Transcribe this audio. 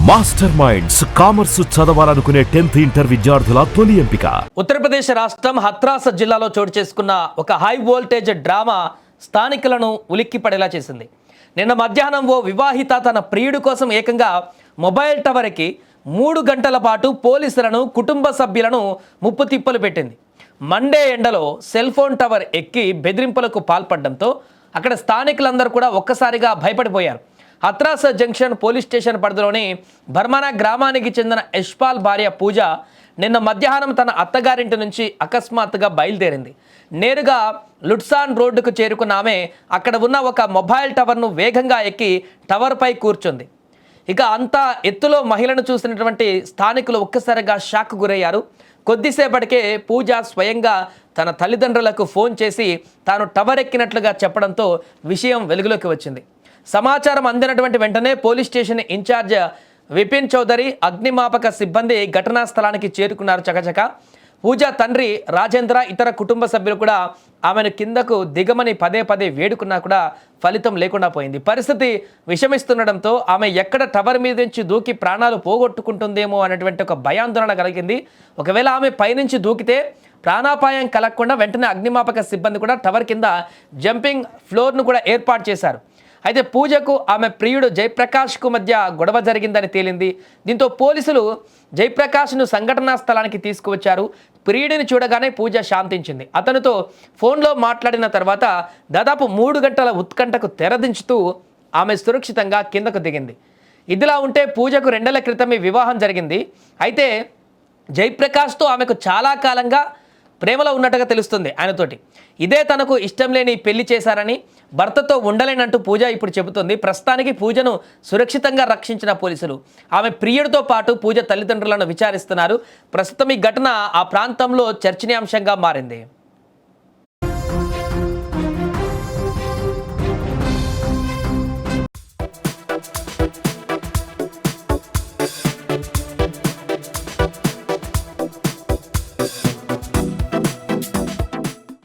Master minds commerce చదవాలనుకునే 10th inter విద్యార్థుల తొలి ఎంపిక. ఉత్తరప్రదేశ్ రాష్ట్రం హత్రాస్ జిల్లాలో చోటు చేసుకున్న ఒక హై వోల్టేజ్ డ్రామా స్థానికులను ఉలిక్కిపడేలా చేసింది. నిన్న మధ్యాహ్నం ఓ వివాహిత తన ప్రియుడి కోసం ఏకంగా మొబైల్ టవర్కి 3 గంటల పాటు పోలీసులను, కుటుంబ సభ్యులను ముప్పు తిప్పలు పెట్టింది. మండే ఎండలో సెల్ ఫోన్ టవర్ ఎక్కి బెదిరింపులకు పాల్పడడంతో అక్కడ స్థానికులందరూ కూడా ఒక్కసారిగా భయపడిపోయారు. హత్రాస్ జంక్షన్ పోలీస్ స్టేషన్ పరిధిలోని బర్మానా గ్రామానికి చెందిన యశ్పాల్ భార్య పూజ నిన్న మధ్యాహ్నం తన అత్తగారింటి నుంచి అకస్మాత్తుగా బయలుదేరింది. నేరుగా లుట్సాన్ రోడ్డుకు చేరుకున్న ఆమె అక్కడ ఉన్న ఒక మొబైల్ టవర్ను వేగంగా ఎక్కి టవర్పై కూర్చుంది. ఇక అంతా ఎత్తులో మహిళను చూసినటువంటి స్థానికులు ఒక్కసారిగా షాక్ గురయ్యారు. కొద్దిసేపటికే పూజ స్వయంగా తన తల్లిదండ్రులకు ఫోన్ చేసి తాను టవర్ ఎక్కినట్లుగా చెప్పడంతో విషయం వెలుగులోకి వచ్చింది. సమాచారం అందినటువంటి వెంటనే police station incharge Vipin Chaudhary, అగ్నిమాపక సిబ్బంది ఘటనా స్థలానికి చేరుకున్నారు. చకచక పూజ తండ్రి రాజేంద్ర, ఇతర కుటుంబ సభ్యులు కూడా ఆమెను కిందకు దిగమని పదే పదే వేడుకున్నా కూడా ఫలితం లేకుండా పోయింది. పరిస్థితి విషమిస్తుండడంతో ఆమె ఎక్కడ టవర్ మీద నుంచి దూకి ప్రాణాలు పోగొట్టుకుంటుందేమో అనేటువంటి ఒక భయాందోళన కలిగింది. ఒకవేళ ఆమె పైనుంచి దూకితే ప్రాణాపాయం కలగకుండా వెంటనే అగ్నిమాపక సిబ్బంది కూడా టవర్ కింద జంపింగ్ ఫ్లోర్ను కూడా ఏర్పాటు చేశారు. అయితే పూజకు ఆమె ప్రియుడు జయప్రకాష్కు మధ్య గొడవ జరిగిందని తేలింది. దీంతో పోలీసులు జయప్రకాష్ను సంఘటనా స్థలానికి తీసుకువచ్చారు. ప్రియుడిని చూడగానే పూజ శాంతించింది. అతనితో ఫోన్లో మాట్లాడిన తర్వాత దాదాపు 3 గంటల ఉత్కంఠకు తెరదించుతూ ఆమె సురక్షితంగా కిందకు దిగింది. ఇదిలా ఉంటే పూజకు 2 నెలల క్రితమే వివాహం జరిగింది. అయితే జయప్రకాష్తో ఆమెకు చాలా కాలంగా ప్రేమలో ఉన్నట్టుగా తెలుస్తుంది ఆయనతోటి. ఇదే తనకు ఇష్టం లేని పెళ్లి చేశారని, భర్తతో ఉండలేనంటూ పూజ ఇప్పుడు చెబుతుంది. ప్రస్తుతానికి పూజను సురక్షితంగా రక్షించిన పోలీసులు ఆమె ప్రియుడితో పాటు పూజ తల్లిదండ్రులను విచారిస్తున్నారు. ప్రస్తుతం ఈ ఘటన ఆ ప్రాంతంలో చర్చనీయాంశంగా మారింది.